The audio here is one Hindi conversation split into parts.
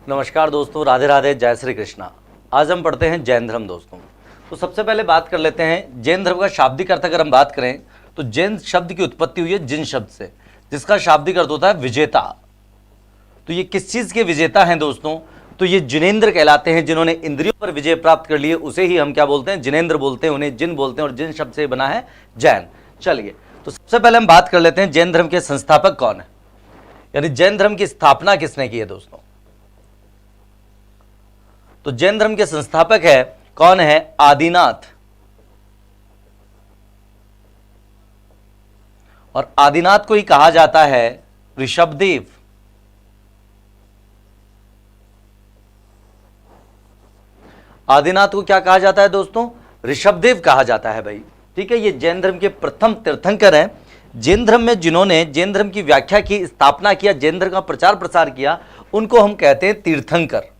नमस्कार दोस्तों, राधे राधे, जय श्री कृष्णा। आज हम पढ़ते हैं जैन धर्म दोस्तों। तो सबसे पहले बात कर लेते हैं जैन धर्म का शाब्दिक अर्थ। अगर हम बात करें तो जैन शब्द की उत्पत्ति हुई है जिन शब्द से, जिसका शाब्दिक अर्थ होता है विजेता। तो ये किस चीज के विजेता हैं दोस्तों? तो ये जिनेंद्र कहलाते हैं। जिन्होंने इंद्रियों पर विजय प्राप्त कर लिए उसे ही हम क्या बोलते हैं? जिनेंद्र बोलते हैं, उन्हें जिन बोलते हैं, और जिन शब्द से बना है जैन। चलिए, तो सबसे पहले हम बात कर लेते हैं जैन धर्म के संस्थापक कौन है, यानी जैन धर्म की स्थापना किसने की है दोस्तों। तो जैन धर्म के संस्थापक है कौन है? आदिनाथ। और आदिनाथ को ही कहा जाता है ऋषभदेव। आदिनाथ को क्या कहा जाता है दोस्तों? ऋषभदेव कहा जाता है भाई। ठीक है, ये जैन धर्म के प्रथम तीर्थंकर हैं। जैन धर्म में जिन्होंने जैन धर्म की व्याख्या की, स्थापना किया, जैन धर्म का प्रचार प्रसार किया, उनको हम कहते हैं तीर्थंकर।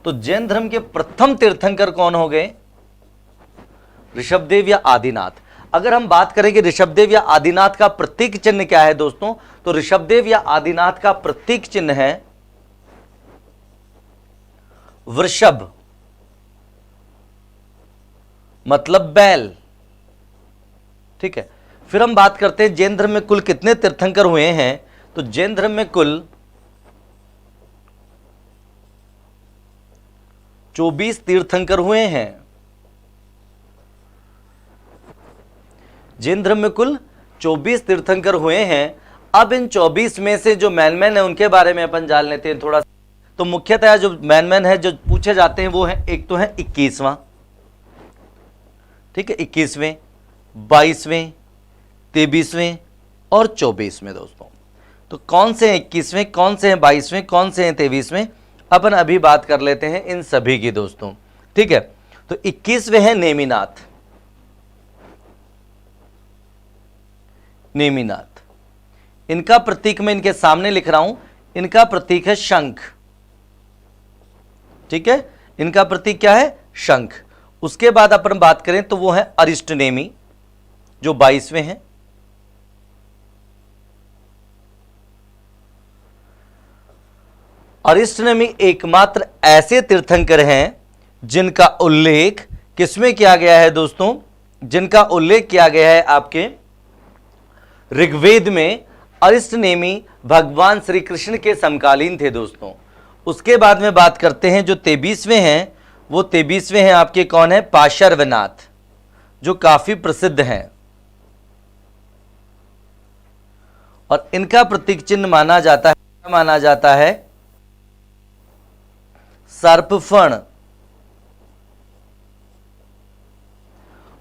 तो जैन धर्म के प्रथम तीर्थंकर कौन हो गए? ऋषभदेव या आदिनाथ। अगर हम बात करें कि ऋषभदेव या आदिनाथ का प्रतीक चिन्ह क्या है दोस्तों, तो ऋषभदेव या आदिनाथ का प्रतीक चिन्ह है वृषभ, मतलब बैल। ठीक है, फिर हम बात करते हैं जैन धर्म में कुल कितने तीर्थंकर हुए हैं। तो जैन धर्म में कुल 24 तीर्थंकर हुए हैं। जैन धर्म में कुल 24 तीर्थंकर हुए हैं। अब इन 24 में से जो मैन है उनके बारे में अपन जान लेते हैं थोड़ा। तो मुख्यतः जो मैन है जो पूछे जाते हैं वो है, एक तो है 21वां, ठीक है, 21वें, 22वें, 23वें और 24वें दोस्तों। तो कौन से हैं 21वें, कौन से हैं 22वें, कौन से हैं 23वें, अपन अभी बात कर लेते हैं इन सभी की दोस्तों। ठीक है, तो 21वें हैं नेमिनाथ। नेमिनाथ, इनका प्रतीक मैं इनके सामने लिख रहा हूं, इनका प्रतीक है शंख। ठीक है, इनका प्रतीक क्या है? शंख। उसके बाद अपन बात करें तो वो है अरिष्टनेमी, जो 22वें हैं। अरिष्टनेमी एकमात्र ऐसे तीर्थंकर हैं जिनका उल्लेख किसमें किया गया है दोस्तों? जिनका उल्लेख किया गया है आपके ऋग्वेद में। अरिष्टनेमी भगवान श्री कृष्ण के समकालीन थे दोस्तों। उसके बाद में बात करते हैं जो 23वें हैं, वो 23वें हैं आपके कौन है? पाशर्वनाथ, जो काफी प्रसिद्ध हैं। और इनका प्रतीक चिन्ह माना जाता है सर्पफण।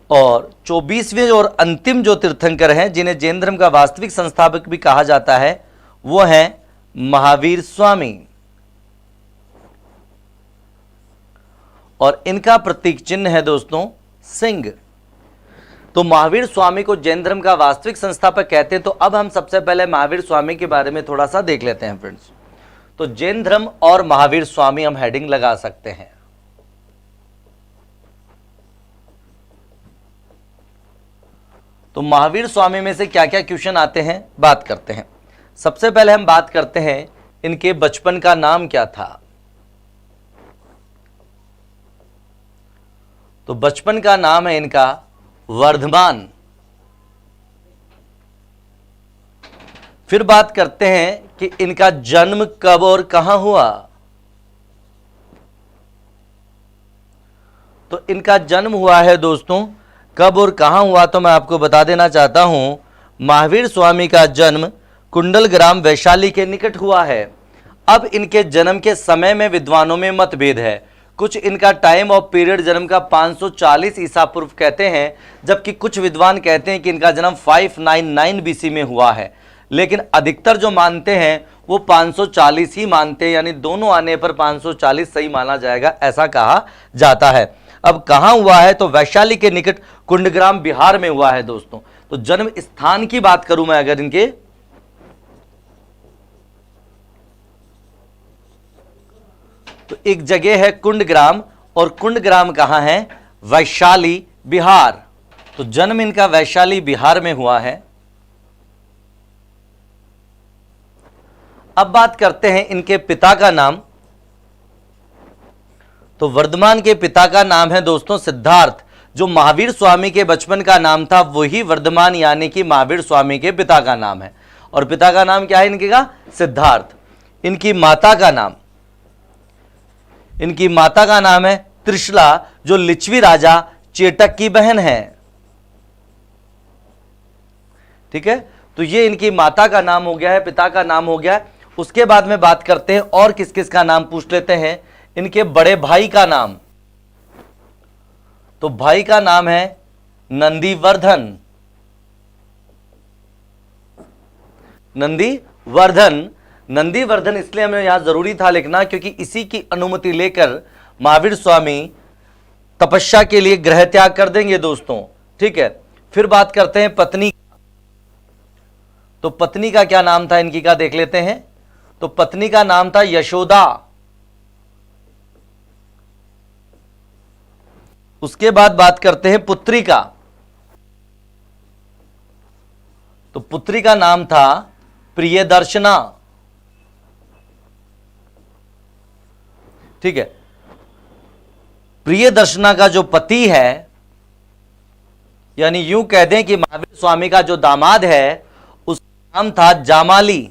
और 24वें और अंतिम जो तीर्थंकर हैं जिन्हें जैन धर्म का वास्तविक संस्थापक भी कहा जाता है, वो है महावीर स्वामी। और इनका प्रतीक चिन्ह है दोस्तों सिंह। तो महावीर स्वामी को जैन धर्म का वास्तविक संस्थापक कहते हैं। तो अब हम सबसे पहले महावीर स्वामी के बारे में थोड़ा सा देख लेते हैं फ्रेंड्स। तो जैन धर्म और महावीर स्वामी हम हेडिंग लगा सकते हैं। तो महावीर स्वामी में से क्या क्या क्वेश्चन आते हैं, बात करते हैं। सबसे पहले हम बात करते हैं इनके बचपन का नाम क्या था। तो बचपन का नाम है इनका वर्धमान। फिर बात करते हैं कि इनका जन्म कब और कहां हुआ। तो इनका जन्म हुआ है दोस्तों, कब और कहां हुआ तो मैं आपको बता देना चाहता हूं। महावीर स्वामी का जन्म कुंडल ग्राम वैशाली के निकट हुआ है। अब इनके जन्म के समय में विद्वानों में मतभेद है। कुछ इनका टाइम ऑफ पीरियड जन्म का 540 ईसा पूर्व कहते हैं, जबकि कुछ विद्वान कहते हैं कि इनका जन्म 599 बीसी में हुआ है। लेकिन अधिकतर जो मानते हैं वो 540 ही मानते हैं, यानी दोनों आने पर 540 सही माना जाएगा, ऐसा कहा जाता है। अब कहां हुआ है? तो वैशाली के निकट कुंडग्राम बिहार में हुआ है दोस्तों। तो जन्म स्थान की बात करूं मैं अगर इनके, तो एक जगह है कुंडग्राम, और कुंडग्राम कहां है? वैशाली बिहार। तो जन्म इनका वैशाली बिहार में हुआ है। अब बात करते हैं इनके पिता का नाम। तो वर्धमान के पिता का नाम है दोस्तों सिद्धार्थ। जो महावीर स्वामी के बचपन का नाम था वही वर्धमान यानी कि महावीर स्वामी के पिता का नाम है। और पिता का नाम क्या है इनके का? सिद्धार्थ। इनकी माता का नाम है त्रिशला, जो लिच्छवी राजा चेटक की बहन है। ठीक है, तो ये इनकी माता का नाम हो गया है, पिता का नाम हो गया है। उसके बाद में बात करते हैं और किस किस का नाम पूछ लेते हैं। इनके बड़े भाई का नाम, तो भाई का नाम है नंदीवर्धन। नंदीवर्धन इसलिए हमें यहां जरूरी था लिखना क्योंकि इसी की अनुमति लेकर महावीर स्वामी तपस्या के लिए गृह त्याग कर देंगे दोस्तों। ठीक है, फिर बात करते हैं पत्नी। तो पत्नी का क्या नाम था इनकी का देख लेते हैं। तो पत्नी का नाम था यशोदा। उसके बाद बात करते हैं पुत्री का। तो पुत्री का नाम था प्रियदर्शना। ठीक है, प्रियदर्शना का जो पति है, यानी यूं कह दें कि महावीर स्वामी का जो दामाद है, उसका नाम था जामाली।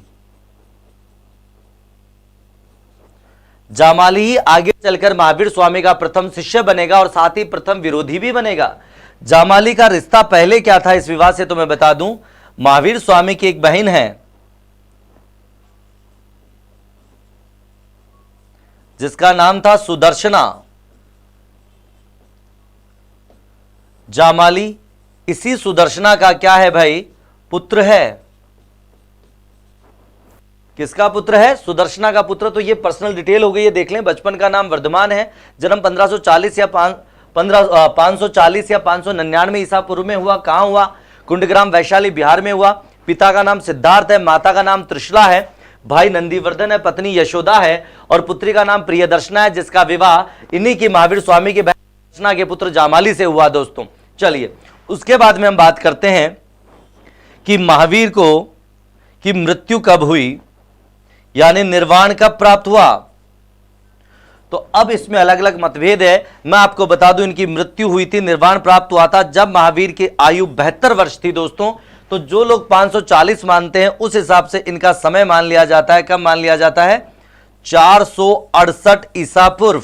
जामाली ही आगे चलकर महावीर स्वामी का प्रथम शिष्य बनेगा और साथ ही प्रथम विरोधी भी बनेगा। जामाली का रिश्ता पहले क्या था इस विवाह से तो मैं बता दूं। महावीर स्वामी की एक बहन है जिसका नाम था सुदर्शना। जामाली इसी सुदर्शना का क्या है भाई? पुत्र है। किसका पुत्र है? सुदर्शना का पुत्र। तो ये पर्सनल डिटेल हो गई है, देख लें। बचपन का नाम वर्धमान है। जन्म 1540 या 540 या 599 ईसा पूर्व में हुआ। कहां हुआ? कुंडग्राम वैशाली बिहार में हुआ। पिता का नाम सिद्धार्थ है, माता का नाम त्रिशला है, भाई नंदीवर्धन है, पत्नी यशोदा है और पुत्री का नाम प्रियदर्शना है, जिसका विवाह इन्हीं की महावीर स्वामी की बहन दर्शना के पुत्र जामाली से हुआ दोस्तों। चलिए, उसके बाद में हम बात करते हैं कि महावीर को की मृत्यु कब हुई, यानी निर्वाण कब प्राप्त हुआ। तो अब इसमें अलग अलग मतभेद है। मैं आपको बता दूं, इनकी मृत्यु हुई थी, निर्वाण प्राप्त हुआ था जब महावीर की आयु 72 वर्ष थी दोस्तों। तो जो लोग 540 मानते हैं उस हिसाब से इनका समय मान लिया जाता है। कब मान लिया जाता है? 468 ईसा पूर्व।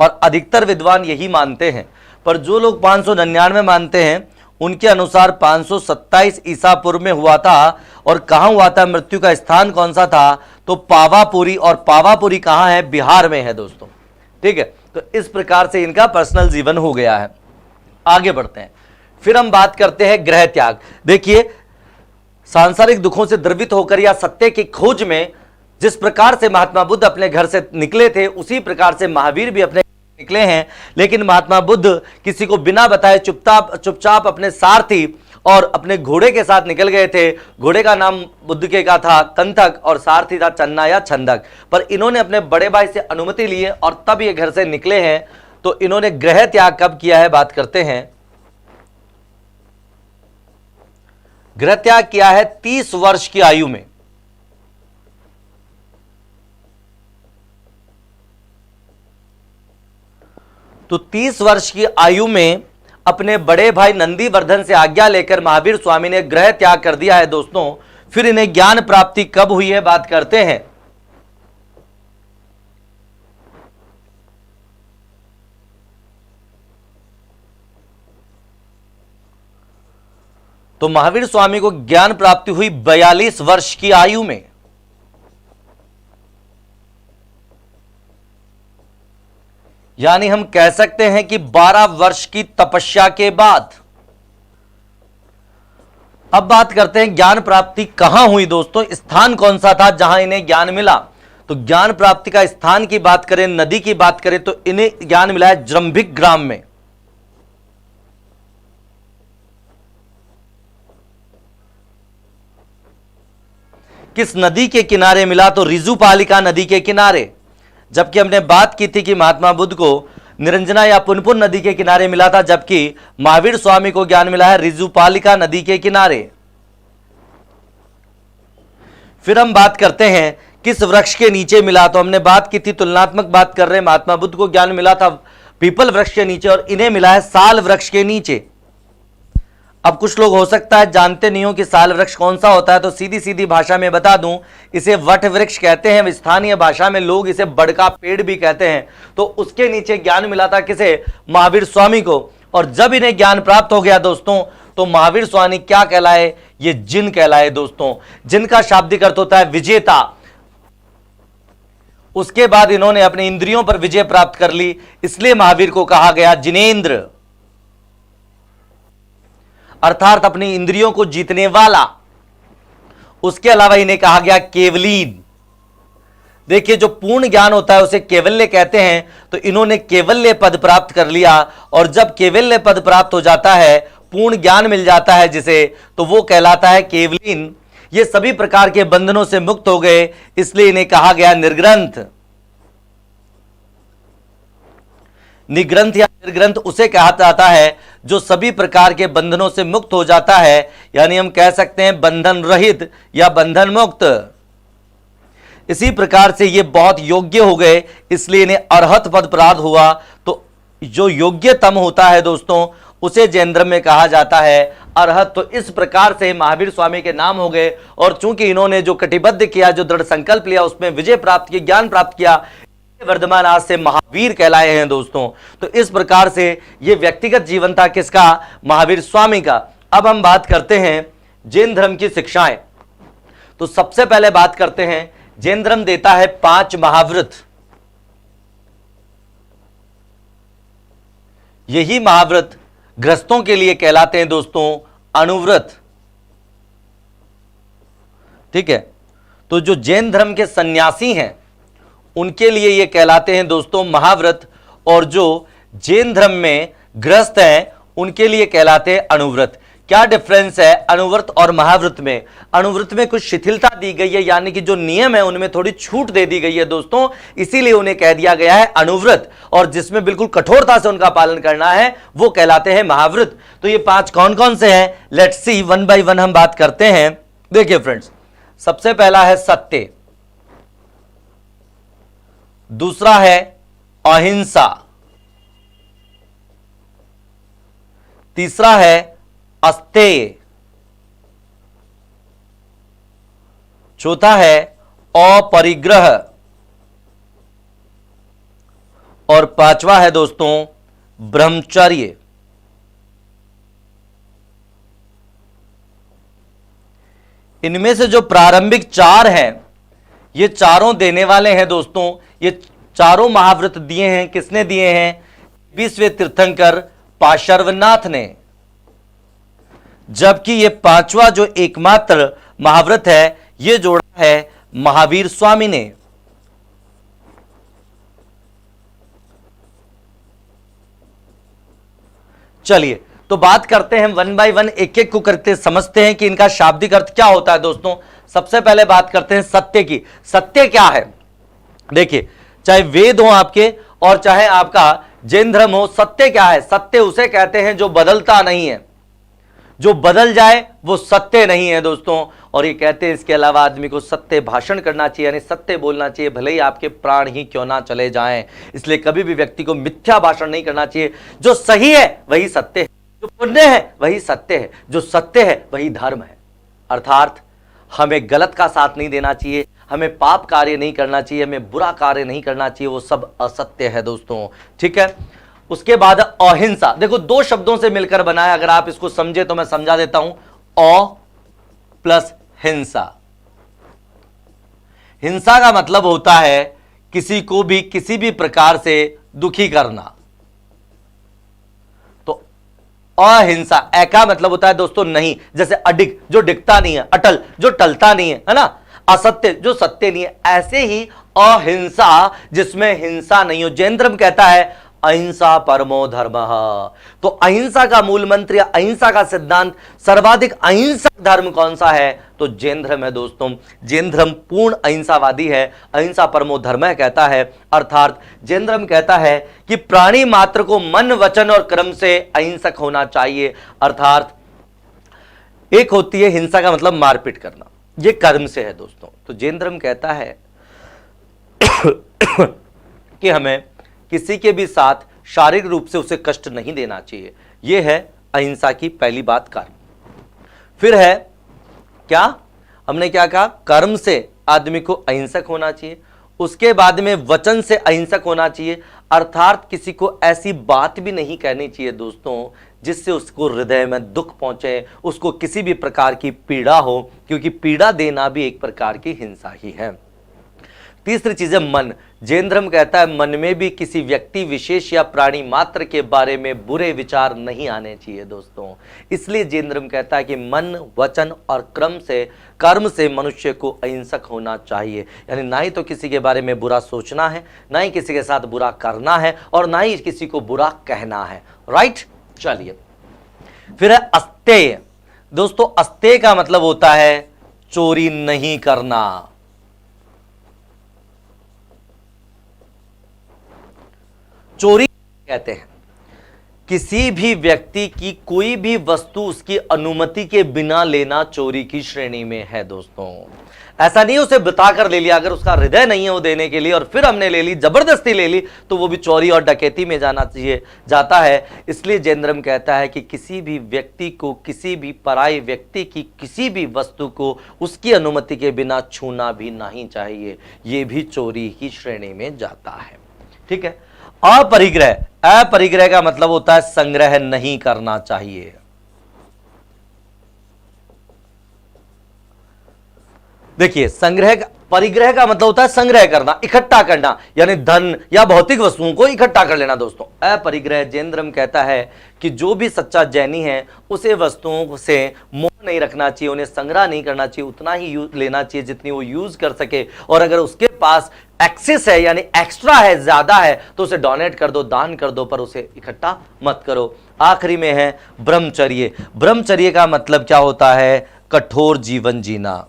और अधिकतर विद्वान यही मानते हैं। पर जो लोग 599 मानते हैं उनके अनुसार 527 ईसा पूर्व में हुआ था। और कहां हुआ था? मृत्यु का स्थान कौन सा था? तो पावापुरी। और पावापुरी कहां है? बिहार में है दोस्तों। ठीक है, तो इस प्रकार से इनका पर्सनल जीवन हो गया है। आगे बढ़ते हैं, फिर हम बात करते हैं गृह त्याग। देखिए, सांसारिक दुखों से द्रवित होकर या सत्य की खोज में जिस प्रकार से महात्मा बुद्ध अपने घर से निकले थे, उसी प्रकार से महावीर भी अपने निकले हैं। लेकिन महात्मा बुद्ध किसी को बिना बताए चुपचाप अपने सारथी और अपने घोड़े के साथ निकल गए थे। घोड़े का नाम बुद्ध के का था कंथक और सारथी था चन्ना या छंदक। पर इन्होंने अपने बड़े भाई से अनुमति ली है और तब ये घर से निकले हैं। तो इन्होंने गृह त्याग कब किया है, बात करते हैं। गृह त्याग किया है 30 वर्ष की आयु में। तो 30 वर्ष की आयु में अपने बड़े भाई नंदीवर्धन से आज्ञा लेकर महावीर स्वामी ने गृह त्याग कर दिया है दोस्तों। फिर इन्हें ज्ञान प्राप्ति कब हुई है, बात करते हैं। तो महावीर स्वामी को ज्ञान प्राप्ति हुई 42 वर्ष की आयु में। यानी हम कह सकते हैं कि 12 वर्ष की तपस्या के बाद। अब बात करते हैं ज्ञान प्राप्ति कहां हुई दोस्तों, स्थान कौन सा था जहां इन्हें ज्ञान मिला। तो ज्ञान प्राप्ति का स्थान की बात करें, नदी की बात करें, तो इन्हें ज्ञान मिला है जृंभिक ग्राम में। किस नदी के किनारे मिला? तो रिजुपालिका नदी के किनारे। जबकि हमने बात की थी कि महात्मा बुद्ध को निरंजना या पुनपुन नदी के किनारे मिला था, जबकि महावीर स्वामी को ज्ञान मिला है रिजुपालिका नदी के किनारे। फिर हम बात करते हैं किस वृक्ष के नीचे मिला? तो हमने बात की थी, तुलनात्मक बात कर रहे हैं, महात्मा बुद्ध को ज्ञान मिला था पीपल वृक्ष के नीचे और इन्हें मिला है साल वृक्ष के नीचे। अब कुछ लोग हो सकता है जानते नहीं हो कि साल वृक्ष कौन सा होता है, तो सीधी सीधी भाषा में बता दूं, इसे वट वृक्ष कहते हैं, स्थानीय भाषा में लोग इसे बड़का पेड़ भी कहते हैं। तो उसके नीचे ज्ञान मिला था किसे? महावीर स्वामी को। और जब इन्हें ज्ञान प्राप्त हो गया दोस्तों, तो महावीर स्वामी क्या कहलाए? ये जिन कहलाए दोस्तों। जिनका शाब्दिक अर्थ होता है विजेता। उसके बाद इन्होंने अपने इंद्रियों पर विजय प्राप्त कर ली, इसलिए महावीर को कहा गया जिनेंद्र, अर्थात अपनी इंद्रियों को जीतने वाला। उसके अलावा इन्हें कहा गया केवलीन। देखिए, जो पूर्ण ज्ञान होता है उसे केवल्य कहते हैं, तो इन्होंने केवल्य पद प्राप्त कर लिया। और जब केवल्य पद प्राप्त हो जाता है, पूर्ण ज्ञान मिल जाता है जिसे, तो वो कहलाता है केवलीन। ये सभी प्रकार के बंधनों से मुक्त हो गए, इसलिए इन्हें कहा गया निर्ग्रंथ। निग्रंथ या निर्ग्रंथ उसे कहा जाता है जो सभी प्रकार के बंधनों से मुक्त हो जाता है, यानी हम कह सकते हैं बंधन रहित या बंधन मुक्त। इसी प्रकार से ये बहुत योग्य हो गए, इसलिए इन्हें अरहत पद प्राप्त हुआ। तो जो योग्यतम होता है दोस्तों, उसे जैन धर्म में कहा जाता है अरहत। तो इस प्रकार से महावीर स्वामी के नाम हो गए। और चूंकि इन्होंने जो कटिबद्ध किया, जो दृढ़ संकल्प लिया, उसमें विजय प्राप्त की, ज्ञान प्राप्त किया, वर्धमान आज से महावीर कहलाए हैं दोस्तों। तो इस प्रकार से ये व्यक्तिगत जीवन था किसका? महावीर स्वामी का। अब हम बात करते हैं जैन धर्म की शिक्षाएं। तो सबसे पहले बात करते हैं, जैन धर्म देता है 5 महाव्रत। यही महाव्रत गृहस्थों के लिए कहलाते हैं दोस्तों अनुव्रत। ठीक है, तो जो जैन धर्म के सन्यासी हैं उनके लिए ये कहलाते हैं दोस्तों महाव्रत, और जो जैन धर्म में गृहस्थ हैं उनके लिए कहलाते हैं अनुव्रत। क्या डिफरेंस है अनुव्रत और महाव्रत में? अनुव्रत में कुछ शिथिलता दी गई है, यानी कि जो नियम है उनमें थोड़ी छूट दे दी गई है दोस्तों, इसीलिए उन्हें कह दिया गया है अनुव्रत। और जिसमें बिल्कुल कठोरता से उनका पालन करना है वो कहलाते हैं महाव्रत। तो ये 5 कौन कौन से हैं? Let's see, one by one हम बात करते हैं। देखिए फ्रेंड्स, सबसे पहला है सत्य, दूसरा है अहिंसा, तीसरा है अस्तेय, चौथा है अपरिग्रह, और पांचवा है दोस्तों ब्रह्मचर्य। इनमें से जो प्रारंभिक 4 हैं, ये चारों देने वाले हैं दोस्तों। ये चारों महाव्रत दिए हैं, किसने दिए हैं? 20वें तीर्थंकर पार्श्वनाथ ने। जबकि ये 5वां जो एकमात्र महाव्रत है, ये जोड़ा है महावीर स्वामी ने। चलिए, तो बात करते हैं वन बाय वन, एक एक को करते समझते हैं कि इनका शाब्दिक अर्थ क्या होता है दोस्तों। सबसे पहले बात करते हैं सत्य की। सत्य क्या है? देखिए, चाहे वेद हो आपके और चाहे आपका जैन धर्म हो, सत्य क्या है? सत्य उसे कहते हैं जो बदलता नहीं है। जो बदल जाए वो सत्य नहीं है दोस्तों। और ये कहते हैं इसके अलावा आदमी को सत्य भाषण करना चाहिए, यानी सत्य बोलना चाहिए, भले ही आपके प्राण ही क्यों ना चले जाएं। इसलिए कभी भी व्यक्ति को मिथ्या भाषण नहीं करना चाहिए। जो सही है वही सत्य है, जो पुण्य है वही सत्य है, जो सत्य है वही धर्म है। अर्थात हमें गलत का साथ नहीं देना चाहिए, हमें पाप कार्य नहीं करना चाहिए, हमें बुरा कार्य नहीं करना चाहिए, वो सब असत्य है दोस्तों। ठीक है, उसके बाद अहिंसा। देखो, 2 शब्दों से मिलकर बना है, अगर आप इसको समझे तो मैं समझा देता हूं। अ प्लस हिंसा। हिंसा का मतलब होता है किसी को भी किसी भी प्रकार से दुखी करना। तो अहिंसा, ए का मतलब होता है दोस्तों नहीं, जैसे अडिग जो डिगता नहीं है, अटल जो टलता नहीं है ना, असत्य जो सत्य नहीं है। ऐसे ही अहिंसा जिसमें हिंसा नहीं हो। जैन धर्म कहता है अहिंसा परमो धर्मः। तो अहिंसा का मूल मंत्र या अहिंसा का सिद्धांत, सर्वाधिक अहिंसक धर्म कौन सा है? तो जैन धर्म है दोस्तों। जैन धर्म पूर्ण अहिंसावादी है, अहिंसा परमो धर्मः कहता है। अर्थात जैन धर्म कहता है कि प्राणी मात्र को मन, वचन और कर्म से अहिंसक होना चाहिए। अर्थात एक होती है हिंसा का मतलब मारपीट करना, ये कर्म से है दोस्तों। तो जैन धर्म कहता है कि हमें किसी के भी साथ शारीरिक रूप से उसे कष्ट नहीं देना चाहिए। यह है अहिंसा की पहली बात, कर्म। फिर है क्या, हमने क्या कहा, कर्म से आदमी को अहिंसक होना चाहिए। उसके बाद में वचन से अहिंसक होना चाहिए, अर्थात किसी को ऐसी बात भी नहीं कहनी चाहिए दोस्तों जिससे उसको हृदय में दुख पहुंचे, उसको किसी भी प्रकार की पीड़ा हो, क्योंकि पीड़ा देना भी एक प्रकार की हिंसा ही है। तीसरी चीज है मन। जैन धर्म कहता है मन में भी किसी व्यक्ति विशेष या प्राणी मात्र के बारे में बुरे विचार नहीं आने चाहिए दोस्तों। इसलिए जैन धर्म कहता है कि मन, वचन और कर्म से मनुष्य को अहिंसक होना चाहिए। यानी ना ही तो किसी के बारे में बुरा सोचना है, ना ही किसी के साथ बुरा करना है, और ना ही किसी को बुरा कहना है। राइट, चलिए फिर है अस्तेय। दोस्तों अस्तेय का मतलब होता है चोरी नहीं करना। चोरी कहते हैं किसी भी व्यक्ति की कोई भी वस्तु उसकी अनुमति के बिना लेना चोरी की श्रेणी में है दोस्तों। ऐसा नहीं उसे बता कर ले लिया, अगर उसका हृदय नहीं है वो देने के लिए और फिर हमने ले ली, जबरदस्ती ले ली, तो वो भी चोरी और डकैती में जाता है। इसलिए जैन धर्म कहता है कि किसी भी व्यक्ति को, किसी भी पराये व्यक्ति की किसी भी वस्तु को उसकी अनुमति के बिना छूना भी नहीं चाहिए। ये भी चोरी की श्रेणी में जाता है। ठीक है। अपरिग्रह, अपरिग्रह का मतलब होता है संग्रह नहीं करना चाहिए। देखिए परिग्रह का मतलब होता है संग्रह करना, इकट्ठा करना, यानी धन या भौतिक वस्तुओं को इकट्ठा कर लेना दोस्तों। अपरिग्रह जैन धर्म कहता है कि जो भी सच्चा जैनी है उसे वस्तुओं से मोह नहीं रखना चाहिए, उन्हें संग्रह नहीं करना चाहिए, उतना ही लेना चाहिए जितनी वो यूज कर सके, और अगर उसके पास एक्सेस है यानी एक्स्ट्रा है, ज्यादा है, तो उसे डोनेट कर दो, दान कर दो, पर उसे इकट्ठा मत करो। आखिरी में है ब्रह्मचर्य। ब्रह्मचर्य का मतलब क्या होता है, कठोर जीवन जीना।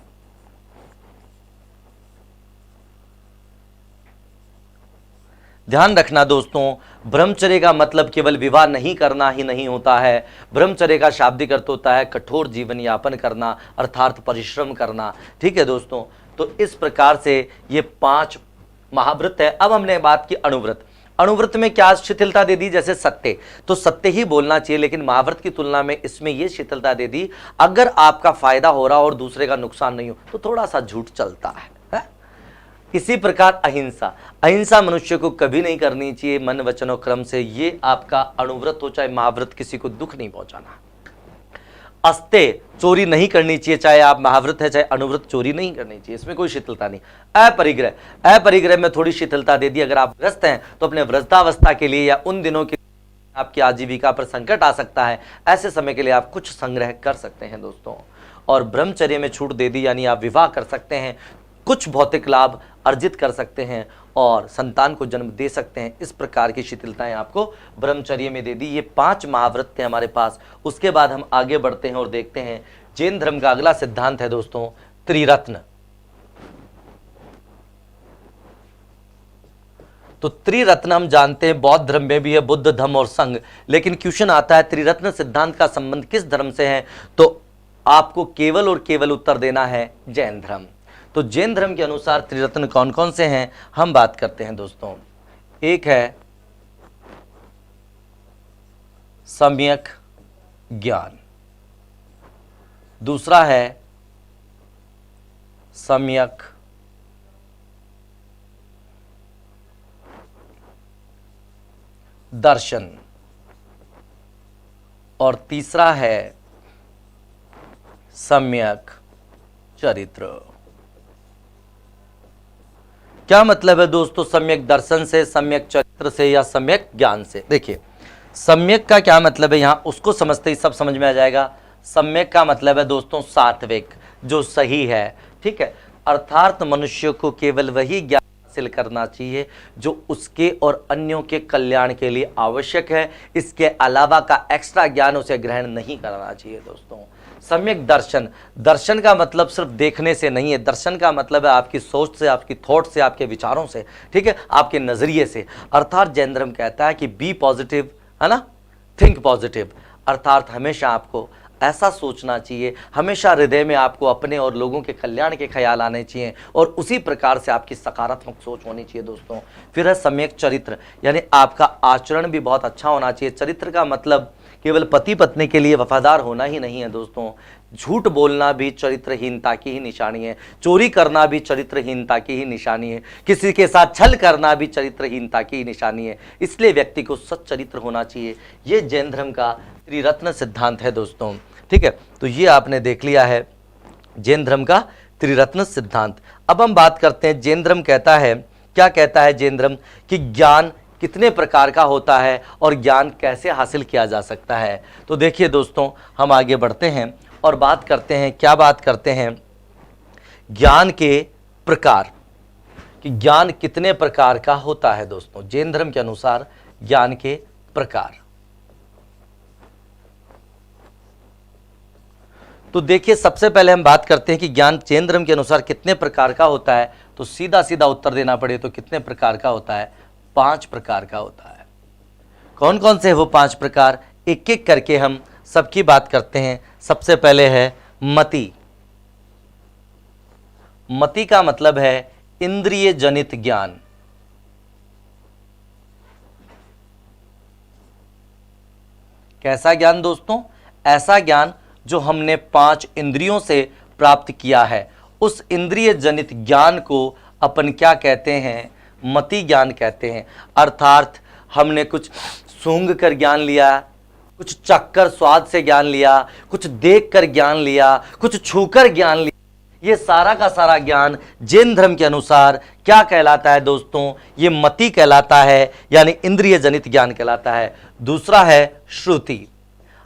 ध्यान रखना दोस्तों, ब्रह्मचर्य का मतलब केवल विवाह नहीं करना ही नहीं होता है। ब्रह्मचर्य का शाब्दिक अर्थ होता है कठोर जीवन यापन करना, अर्थात परिश्रम करना। ठीक है दोस्तों, तो इस प्रकार से ये 5 महाव्रत है। अब हमने बात की अणुव्रत। अणुव्रत में क्या शिथिलता दे दी, जैसे सत्य, तो सत्य ही बोलना चाहिए, लेकिन महाव्रत की तुलना में इसमें यह शिथिलता दे दी, अगर आपका फायदा हो रहा और दूसरे का नुकसान नहीं हो तो थोड़ा सा झूठ चलता है। इसी प्रकार अहिंसा, अहिंसा मनुष्य को कभी नहीं करनी चाहिए मन, वचन और कर्म से। ये आपका अणुव्रत हो चाहे महाव्रत, किसी को दुख नहीं पहुंचाना। अस्तेय, चोरी नहीं करनी चाहिए, चाहे आप महाव्रत है चाहे अणुव्रत, चोरी नहीं करनी चाहिए, इसमें कोई शिथिलता नहीं। अपरिग्रह, अपरिग्रह में थोड़ी शिथिलता दे दी, अगर आप व्रस्त हैं तो अपने व्रतावस्था के लिए या उन दिनों के आपकी आजीविका पर संकट आ सकता है, ऐसे समय के लिए आप कुछ संग्रह कर सकते हैं दोस्तों। और ब्रह्मचर्य में छूट दे दी, यानी आप विवाह कर सकते हैं, कुछ भौतिक लाभ अर्जित कर सकते हैं और संतान को जन्म दे सकते हैं। इस प्रकार की शिथिलताएं आपको ब्रह्मचर्य में दे दी। ये 5 महाव्रत थे हमारे पास। उसके बाद हम आगे बढ़ते हैं और देखते हैं जैन धर्म का अगला सिद्धांत है दोस्तों त्रिरत्न। तो त्रिरत्न हम जानते हैं बौद्ध धर्म में भी है, बुद्ध, धम्म और संघ। लेकिन क्वेश्चन आता है त्रिरत्न सिद्धांत का संबंध किस धर्म से है, तो आपको केवल और केवल उत्तर देना है जैन धर्म। तो जैन धर्म के अनुसार त्रिरत्न कौन कौन से हैं हम बात करते हैं दोस्तों। एक है सम्यक ज्ञान, दूसरा है सम्यक दर्शन, और तीसरा है सम्यक चरित्र। क्या मतलब है दोस्तों सम्यक दर्शन से, सम्यक चरित्र से या सम्यक ज्ञान से? देखिए सम्यक का क्या मतलब है, यहां उसको समझते ही सब समझ में आ जाएगा। सम्यक का मतलब है दोस्तों सात्विक, जो सही है। ठीक है, अर्थात मनुष्य को केवल वही ज्ञान हासिल करना चाहिए जो उसके और अन्यों के कल्याण के लिए आवश्यक है। इसके अलावा का एक्स्ट्रा ज्ञान उसे ग्रहण नहीं करना चाहिए दोस्तों। सम्यक दर्शन, दर्शन का मतलब सिर्फ देखने से नहीं है, दर्शन का मतलब है आपकी सोच से, आपकी थॉट से, आपके विचारों से, ठीक है, आपके नजरिए से। अर्थात जैन धर्म कहता है कि बी पॉजिटिव, है ना, थिंक पॉजिटिव, अर्थात हमेशा आपको ऐसा सोचना चाहिए। हमेशा हृदय में आपको अपने और लोगों के कल्याण के ख्याल आने चाहिए और उसी प्रकार से आपकी सकारात्मक सोच होनी चाहिए दोस्तों। फिर है सम्यक चरित्र, यानी आपका आचरण भी बहुत अच्छा होना चाहिए। चरित्र का मतलब केवल पति पत्नी के लिए वफादार होना ही नहीं है दोस्तों। झूठ बोलना भी चरित्रहीनता की ही निशानी है, चोरी करना भी चरित्रहीनता की ही निशानी है, किसी के साथ छल करना भी चरित्रहीनता की ही निशानी है। इसलिए व्यक्ति को सच्चरित्र होना चाहिए। ये जैन धर्म का त्रिरत्न सिद्धांत है दोस्तों। ठीक है, तो ये आपने देख लिया है जैन धर्म का त्रिरत्न सिद्धांत। अब हम बात करते हैं जैन धर्म कहता है, क्या कहता है जैन धर्म कि ज्ञान कितने प्रकार का होता है और ज्ञान कैसे हासिल किया जा सकता है। तो देखिए दोस्तों, हम आगे बढ़ते हैं और बात करते हैं, क्या बात करते हैं, ज्ञान के प्रकार, कि ज्ञान कितने प्रकार का होता है दोस्तों। जैन धर्म के अनुसार ज्ञान के प्रकार, तो देखिए सबसे पहले हम बात करते हैं कि ज्ञान जैन धर्म के अनुसार कितने प्रकार का होता है। तो सीधा सीधा उत्तर देना पड़े तो कितने प्रकार का होता है, 5 प्रकार का होता है। कौन कौन से वो 5 प्रकार, एक एक करके हम सबकी बात करते हैं। सबसे पहले है मति। मति का मतलब है इंद्रिय जनित ज्ञान। कैसा ज्ञान दोस्तों, ऐसा ज्ञान जो हमने 5 इंद्रियों से प्राप्त किया है, उस इंद्रिय जनित ज्ञान को अपन क्या कहते हैं, मति ज्ञान कहते हैं। अर्थात हमने कुछ सूंघ कर ज्ञान लिया, कुछ चखकर स्वाद से ज्ञान लिया, कुछ देखकर ज्ञान लिया, कुछ छूकर ज्ञान लिया। ये सारा का सारा ज्ञान जैन धर्म के अनुसार क्या कहलाता है दोस्तों, ये मति कहलाता है, यानी इंद्रिय जनित ज्ञान कहलाता है। दूसरा है श्रुति।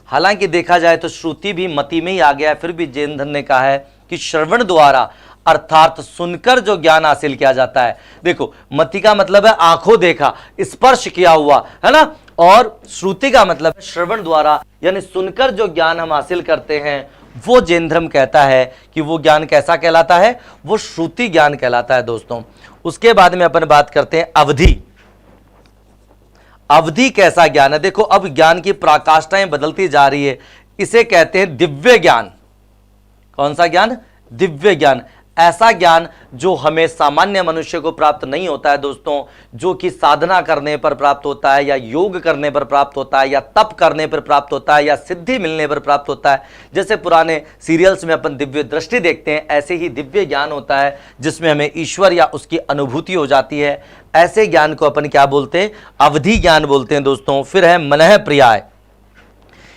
हालांकि देखा जाए तो श्रुति भी मति में ही आ गया है, फिर भी जैन धर्म ने कहा है कि श्रवण द्वारा, अर्थात सुनकर जो ज्ञान हासिल किया जाता है। देखो, मति का मतलब है आंखों देखा, स्पर्श किया हुआ, है ना, और श्रुति का मतलब है श्रवण द्वारा, यानी सुनकर जो ज्ञान हम हासिल करते हैं, वो जैन धर्म कहता है कि वो ज्ञान कैसा कहलाता है, वो श्रुति ज्ञान कहलाता है दोस्तों। उसके बाद में अपन बात करते हैं अवधि। अवधि कैसा ज्ञान है, देखो अब ज्ञान की पराकाष्ठाएं बदलती जा रही है, इसे कहते हैं दिव्य ज्ञान। कौन सा ज्ञान, दिव्य ज्ञान। ऐसा ज्ञान जो हमें सामान्य मनुष्य को प्राप्त नहीं होता है दोस्तों, जो कि साधना करने पर प्राप्त होता है, या योग करने पर प्राप्त होता है, या तप करने पर प्राप्त होता है, या सिद्धि मिलने पर प्राप्त होता है। जैसे पुराने सीरियल्स में अपन दिव्य दृष्टि देखते हैं, ऐसे ही दिव्य ज्ञान होता है जिसमें हमें ईश्वर या उसकी अनुभूति हो जाती है। ऐसे ज्ञान को अपन क्या बोलते हैं, अवधि ज्ञान बोलते हैं दोस्तों। फिर है मनः प्रियाय।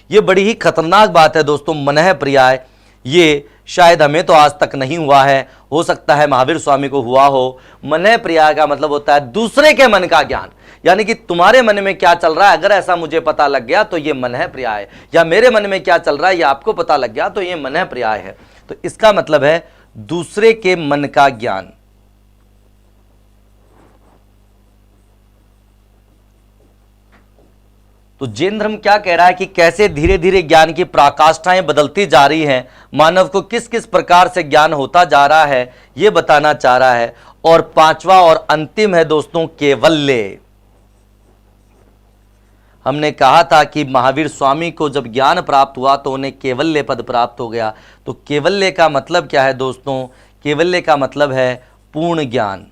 ये बड़ी ही खतरनाक बात है दोस्तों, मनः प्रियाय। ये शायद हमें तो आज तक नहीं हुआ है, हो सकता है महावीर स्वामी को हुआ हो। मनः प्रियाय का मतलब होता है दूसरे के मन का ज्ञान, यानी कि तुम्हारे मन में क्या चल रहा है, अगर ऐसा मुझे पता लग गया तो ये मनः प्रियाय है, या मेरे मन में क्या चल रहा है ये आपको पता लग गया तो ये मनः प्रियाय है। तो इसका मतलब है दूसरे के मन का ज्ञान। तो जैन धर्म क्या कह रहा है कि कैसे धीरे धीरे ज्ञान की पराकाष्ठाएं बदलती जा रही हैं, मानव को किस किस प्रकार से ज्ञान होता जा रहा है, यह बताना चाह रहा है। और 5वां और अंतिम है दोस्तों कैवल्य। हमने कहा था कि महावीर स्वामी को जब ज्ञान प्राप्त हुआ तो उन्हें कैवल्य पद प्राप्त हो गया। तो कैवल्य का मतलब क्या है दोस्तों, कैवल्य का मतलब है पूर्ण ज्ञान।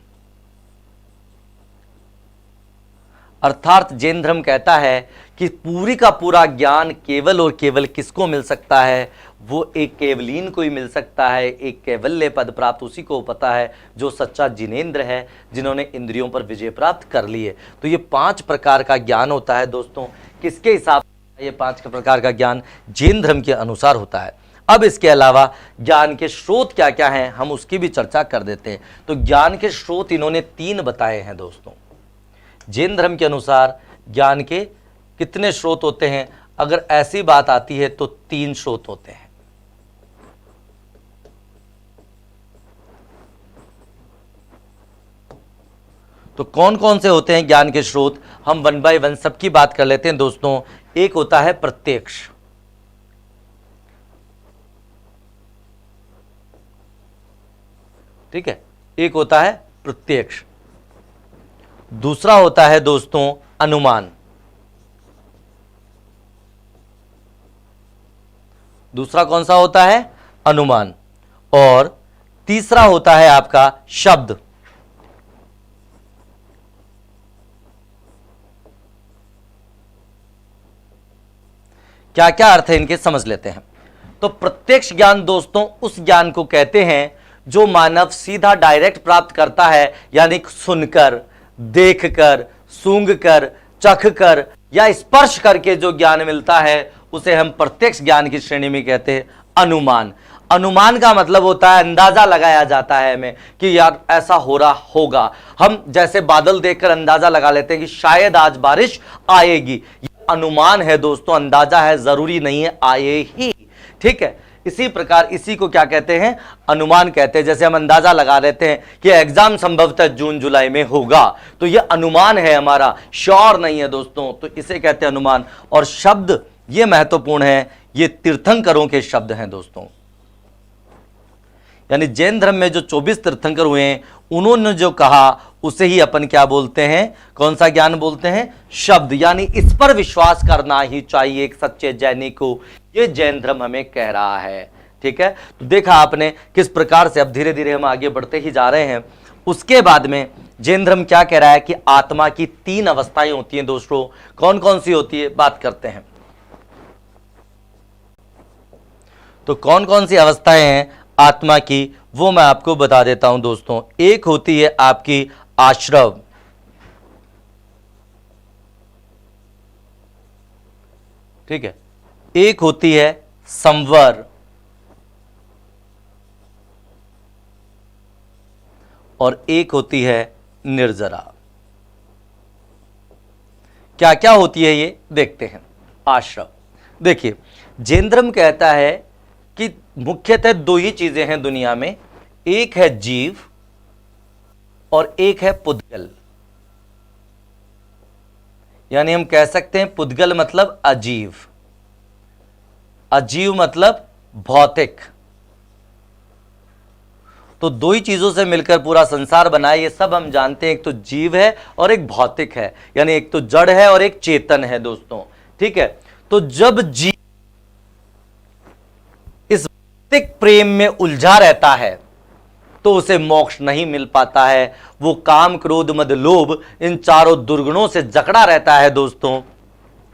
अर्थात जैन धर्म कहता है कि पूरी का पूरा ज्ञान केवल और केवल किसको मिल सकता है, वो एक केवलीन को ही मिल सकता है। एक कैवल्य पद प्राप्त उसी को पता है जो सच्चा जिनेंद्र है, जिन्होंने इंद्रियों पर विजय प्राप्त कर ली है। तो ये 5 प्रकार का ज्ञान होता है दोस्तों। किसके हिसाब से ये 5 प्रकार का ज्ञान जैन धर्म के अनुसार होता है। अब इसके अलावा ज्ञान के स्रोत क्या क्या हैं, हम उसकी भी चर्चा कर देते हैं। तो ज्ञान के स्रोत इन्होंने 3 बताए हैं दोस्तों। जैन धर्म के अनुसार ज्ञान के कितने स्रोत होते हैं, अगर ऐसी बात आती है तो 3 स्रोत होते हैं। तो कौन कौन से होते हैं ज्ञान के स्रोत, हम 1 बाय 1 सबकी बात कर लेते हैं दोस्तों। एक होता है प्रत्यक्ष, ठीक है, एक होता है प्रत्यक्ष। दूसरा होता है दोस्तों अनुमान। दूसरा कौन सा होता है? अनुमान। और तीसरा होता है आपका शब्द। क्या क्या अर्थ है इनके समझ लेते हैं। तो प्रत्यक्ष ज्ञान दोस्तों उस ज्ञान को कहते हैं जो मानव सीधा डायरेक्ट प्राप्त करता है, यानी सुनकर, देखकर, सूंघकर, चखकर या स्पर्श करके जो ज्ञान मिलता है उसे हम प्रत्यक्ष ज्ञान की श्रेणी में कहते हैं अनुमान। अनुमान का मतलब होता है अंदाजा लगाया जाता है हमें कि यार ऐसा हो रहा होगा। हम जैसे बादल देखकर अंदाजा लगा लेते हैं कि शायद आज बारिश आएगी, अनुमान है दोस्तों, अंदाजा है, जरूरी नहीं है आए ही। ठीक है, इसी प्रकार इसी को क्या कहते हैं? अनुमान कहते हैं। जैसे हम अंदाजा लगा लेते हैं कि एग्जाम संभवतः जून जुलाई में होगा, तो यह अनुमान है हमारा, श्योर नहीं है दोस्तों, तो इसे कहते हैं अनुमान। और शब्द ये महत्वपूर्ण है, ये तीर्थंकरों के शब्द हैं दोस्तों। यानी जैन धर्म में जो 24 तीर्थंकर हुए हैं उन्होंने जो कहा उसे ही अपन क्या बोलते हैं? कौन सा ज्ञान बोलते हैं? शब्द। यानी इस पर विश्वास करना ही चाहिए एक सच्चे जैनी को, ये जैन धर्म हमें कह रहा है। ठीक है, तो देखा आपने किस प्रकार से अब धीरे धीरे हम आगे बढ़ते ही जा रहे हैं। उसके बाद में जैन धर्म क्या कह रहा है कि आत्मा की 3 अवस्थाएं होती हैं दोस्तों। कौन कौन सी होती है, बात करते हैं। तो कौन कौन सी अवस्थाएं हैं आत्मा की, वो मैं आपको बता देता हूं दोस्तों। एक होती है आपकी आश्रव, ठीक है, एक होती है संवर, और एक होती है निर्जरा। क्या क्या होती है ये देखते हैं। आश्रव, देखिए जैन धर्म कहता है कि मुख्यतः 2 ही चीजें हैं दुनिया में, एक है जीव और एक है पुद्गल। यानी हम कह सकते हैं पुद्गल मतलब अजीव, अजीव मतलब भौतिक। तो 2 ही चीजों से मिलकर पूरा संसार बना है, ये सब हम जानते हैं। एक तो जीव है और एक भौतिक है, यानी एक तो जड़ है और एक चेतन है दोस्तों। ठीक है, तो जब जीव इस भौतिक प्रेम में उलझा रहता है तो उसे मोक्ष नहीं मिल पाता है। वो काम, क्रोध, मद, लोभ इन चारों दुर्गुणों से जकड़ा रहता है दोस्तों।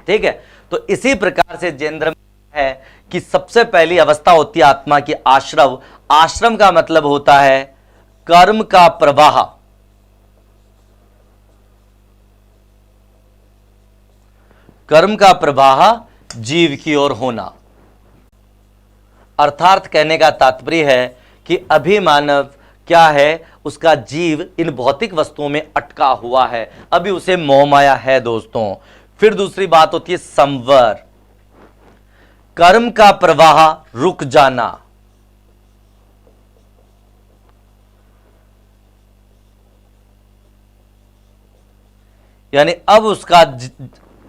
ठीक है, तो इसी प्रकार से जैन धर्म है कि सबसे पहली अवस्था होती है आत्मा की आश्रव। आश्रम का मतलब होता है कर्म का प्रवाह। कर्म का प्रवाह जीव की ओर होना। अर्थात कहने का तात्पर्य है कि अभी मानव क्या है, उसका जीव इन भौतिक वस्तुओं में अटका हुआ है, अभी उसे मोह माया है दोस्तों। फिर दूसरी बात होती है संवर, कर्म का प्रवाह रुक जाना। यानी अब उसका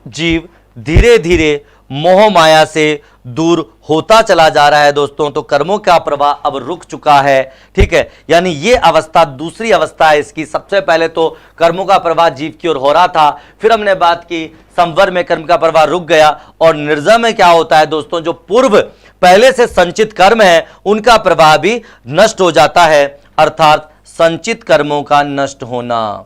जीव धीरे धीरे मोह माया से दूर होता चला जा रहा है दोस्तों। तो कर्मों का प्रवाह अब रुक चुका है। ठीक है, यानी ये अवस्था दूसरी अवस्था है इसकी। सबसे पहले तो कर्मों का प्रवाह जीव की ओर हो रहा था, फिर हमने बात की संवर में कर्म का प्रवाह रुक गया। और निर्जर में क्या होता है दोस्तों, जो पूर्व पहले से संचित कर्म है उनका प्रवाह भी नष्ट हो जाता है, अर्थात संचित कर्मों का नष्ट होना।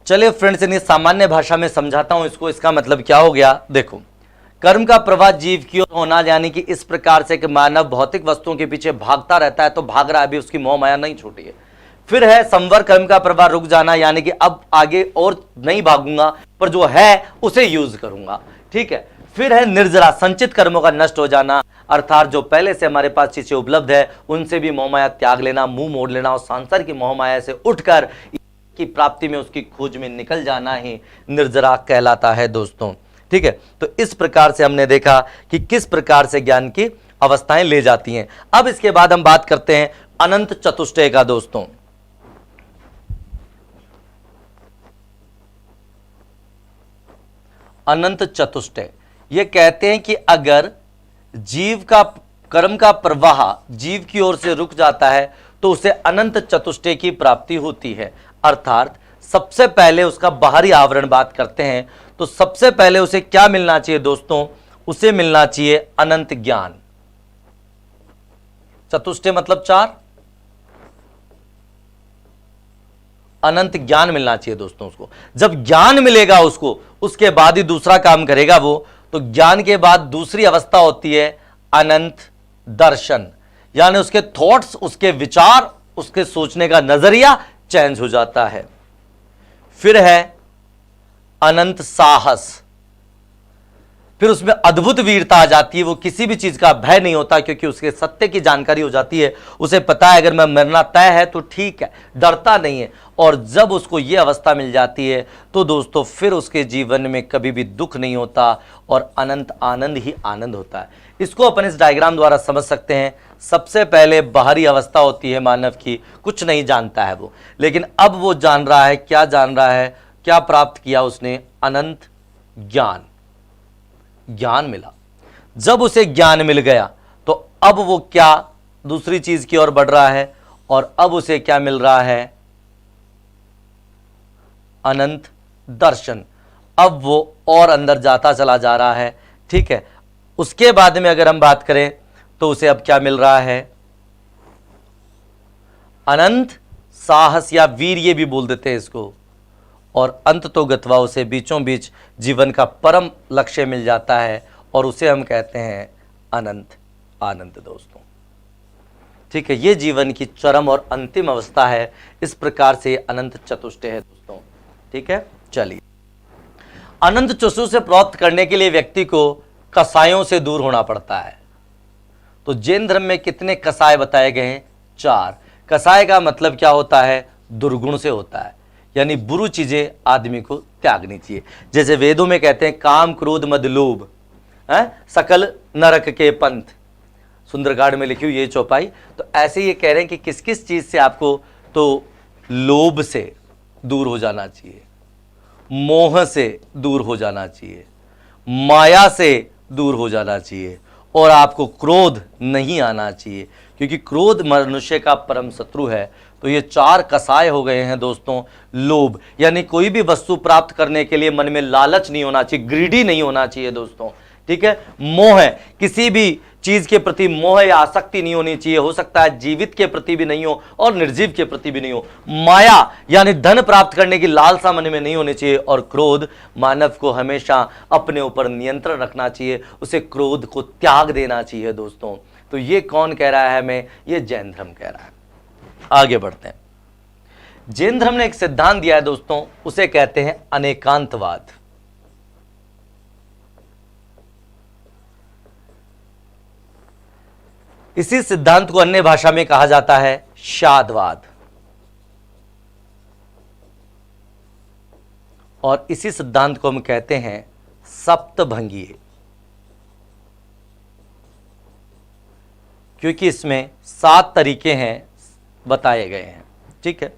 चलिए फ्रेंड्स, इन्हें सामान्य भाषा में समझाता हूं इसको, इसका मतलब क्या हो गया। देखो, कर्म का प्रवाह जीव की ओर होना, यानी कि इस प्रकार से कि मानव भौतिक वस्तुओं के पीछे भागता रहता है, तो भाग रहा है, अभी उसकी मोह माया नहीं छूटी है। फिर है संवर, कर्म का प्रवाह रुक जाना, यानी कि अब आगे और नहीं भागूंगा, पर जो है उसे यूज करूंगा। ठीक है, फिर है निर्जरा, संचित कर्मों का नष्ट हो जाना, अर्थात जो पहले से हमारे पास चीजें उपलब्ध है उनसे भी मोह माया त्याग लेना, मुंह मोड़ लेना और सांसार की मोह माया से उठकर की प्राप्ति में, उसकी खोज में निकल जाना ही निर्जरा कहलाता है दोस्तों। ठीक है, तो इस प्रकार से हमने देखा कि किस प्रकार से ज्ञान की अवस्थाएं ले जाती हैं। अब इसके बाद हम बात करते हैं अनंत चतुष्टय का दोस्तों। अनंत चतुष्टय ये कहते हैं कि अगर जीव का कर्म का प्रवाह जीव की ओर से रुक जाता है तो उसे अनंत चतुष्टय की प्राप्ति होती है। अर्थात सबसे पहले उसका बाहरी आवरण बात करते हैं तो सबसे पहले उसे क्या मिलना चाहिए दोस्तों, उसे मिलना चाहिए अनंत ज्ञान। चतुष्टय मतलब 4, अनंत ज्ञान मिलना चाहिए दोस्तों उसको। जब ज्ञान मिलेगा उसको, उसके बाद ही दूसरा काम करेगा वो। तो ज्ञान के बाद दूसरी अवस्था होती है अनंत दर्शन, यानी उसके थॉट्स, उसके विचार, उसके सोचने का नजरिया चेंज हो जाता है। फिर है अनंत साहस, फिर उसमें अद्भुत वीरता आ जाती है। वो किसी भी चीज का भय नहीं होता, क्योंकि उसके सत्य की जानकारी हो जाती है। उसे पता है अगर मैं मरना तय है तो ठीक है, डरता नहीं है। और जब उसको ये अवस्था मिल जाती है तो दोस्तों फिर उसके जीवन में कभी भी दुख नहीं होता और अनंत आनंद ही आनंद होता है। इसको अपन इस डायग्राम द्वारा समझ सकते हैं। सबसे पहले बाहरी अवस्था होती है मानव की, कुछ नहीं जानता है वो, लेकिन अब वो जान रहा है। क्या जान रहा है? क्या प्राप्त किया उसने? अनंत ज्ञान। ज्ञान मिला। जब उसे ज्ञान मिल गया तो अब वो क्या दूसरी चीज की ओर बढ़ रहा है, और अब उसे क्या मिल रहा है? अनंत दर्शन। अब वो और अंदर जाता चला जा रहा है। ठीक है, उसके बाद में अगर हम बात करें तो उसे अब क्या मिल रहा है? अनंत साहस या वीर्य भी बोल देते हैं इसको। और अंत तो गत्वा उसे बीचों बीच जीवन का परम लक्ष्य मिल जाता है, और उसे हम कहते हैं अनंत आनंद दोस्तों। ठीक है, ये जीवन की चरम और अंतिम अवस्था है। इस प्रकार से अनंत चतुष्टय है दोस्तों। ठीक है, चलिए, अनंत चतुष्टय से प्राप्त करने के लिए व्यक्ति को कसायों से दूर होना पड़ता है। तो जैन धर्म में कितने कसाय बताए गए हैं? 4। कसाय का मतलब क्या होता है? दुर्गुण से होता है, यानी बुरी चीजें आदमी को त्यागनी चाहिए। जैसे वेदों में कहते हैं काम क्रोध मद लोभ सकल नरक के पंथ, सुंदरकांड में लिखी हुई ये चौपाई। तो ऐसे ये कह रहे हैं कि किस किस चीज से आपको, तो लोभ से दूर हो जाना चाहिए, मोह से दूर हो जाना चाहिए, माया से दूर हो जाना चाहिए, और आपको क्रोध नहीं आना चाहिए, क्योंकि क्रोध मनुष्य का परम शत्रु है। तो ये 4 कसाय हो गए हैं दोस्तों। लोभ, यानी कोई भी वस्तु प्राप्त करने के लिए मन में लालच नहीं होना चाहिए, ग्रीडी नहीं होना चाहिए दोस्तों। ठीक है, मोह है, किसी भी चीज के प्रति मोह या आसक्ति नहीं होनी चाहिए। हो सकता है जीवित के प्रति भी नहीं हो और निर्जीव के प्रति भी नहीं हो। माया यानी धन प्राप्त करने की लालसा मन में नहीं होनी चाहिए। और क्रोध, मानव को हमेशा अपने ऊपर नियंत्रण रखना चाहिए, उसे क्रोध को त्याग देना चाहिए दोस्तों। तो ये कौन कह रहा है हमें? ये जैन धर्म कह रहा है। आगे बढ़ते हैं। जैन धर्म ने एक सिद्धांत दिया है दोस्तों, उसे कहते हैं अनेकांतवाद। इसी सिद्धांत को अन्य भाषा में कहा जाता है शादवाद, और इसी सिद्धांत को हम कहते हैं सप्तभंगीय, क्योंकि इसमें 7 तरीके हैं बताए गए हैं। ठीक है,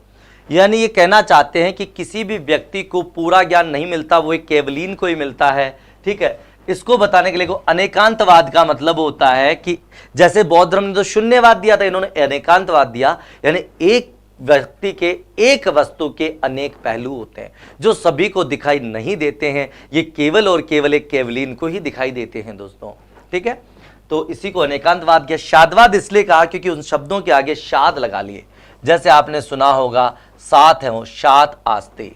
यानी ये कहना चाहते हैं कि किसी भी व्यक्ति को पूरा ज्ञान नहीं मिलता, वो एक केवलीन को ही मिलता है। ठीक है, इसको बताने के लिए अनेकांतवाद का मतलब होता है कि जैसे बौद्ध धर्म ने तो शून्यवाद दिया था, इन्होंने अनेकांतवाद दिया, यानी एक व्यक्ति के एक वस्तु के अनेक पहलू होते हैं जो सभी को दिखाई नहीं देते हैं। ये केवल और केवल एक केवलीन को ही दिखाई देते हैं दोस्तों। ठीक है, तो इसी को अनेकांतवाद किया। शादवाद इसलिए कहा क्योंकि उन शब्दों के आगे शाद लगा लिए। जैसे आपने सुना होगा 7 है वो, शात आस्ते,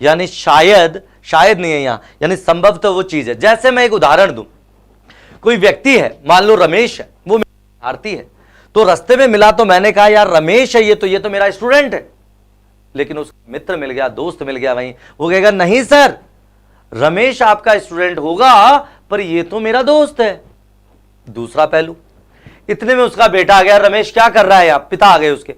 यानी शायद, शायद नहीं है यहां, यानी संभव तो वो चीज है। जैसे मैं एक उदाहरण दूं, कोई व्यक्ति है, मान लो रमेश है, वो भारती है, तो रास्ते में मिला तो मैंने कहा यार रमेश है ये तो मेरा स्टूडेंट है। लेकिन उसका मित्र मिल गया, दोस्त मिल गया वहीं, वो कहेगा नहीं सर, रमेश आपका स्टूडेंट होगा पर ये तो मेरा दोस्त है। दूसरा पहलू, इतने में उसका बेटा आ गया, रमेश क्या कर रहा है आप, पिता आ गए उसके।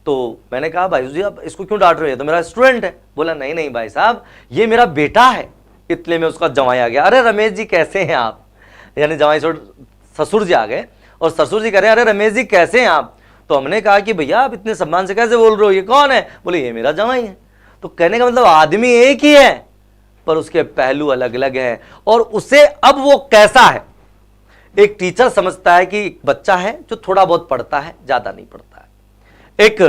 तो मैंने कहा भाई जी आप इसको क्यों डांट रहे हो, तो मेरा स्टूडेंट है। बोला नहीं नहीं भाई साहब ये मेरा बेटा है। इतने में उसका जवाई आ गया, अरे रमेश जी कैसे हैं आप, यानी जवाई ससुर जी आ गए और ससुर जी कह रहे हैं अरे रमेश जी कैसे हैं आप। तो हमने कहा कि भैया आप इतने सम्मान से कैसे बोल रहे हो, ये कौन है। बोले ये मेरा जवाई है। तो कहने का मतलब आदमी एक ही है पर उसके पहलू अलग अलग हैं। और उसे अब वो कैसा है, एक टीचर समझता है कि एक बच्चा है जो थोड़ा बहुत पढ़ता है, ज्यादा नहीं पढ़ता है। एक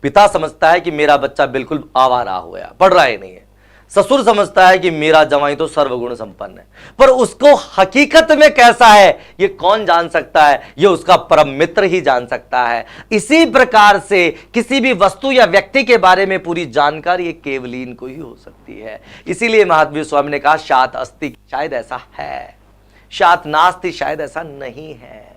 पिता समझता है कि मेरा बच्चा बिल्कुल आवारा हो गया, पढ़ रहा ही नहीं है। ससुर समझता है कि मेरा जवाई तो सर्वगुण संपन्न है, पर उसको हकीकत में कैसा है ये कौन जान सकता है? ये उसका परम मित्र ही जान सकता है। इसी प्रकार से किसी भी वस्तु या व्यक्ति के बारे में पूरी जानकारी एक केवलीन को ही हो सकती है। इसीलिए महावीर स्वामी ने कहा शात अस्ति, शायद ऐसा है, शात नास्ति, शायद ऐसा नहीं है।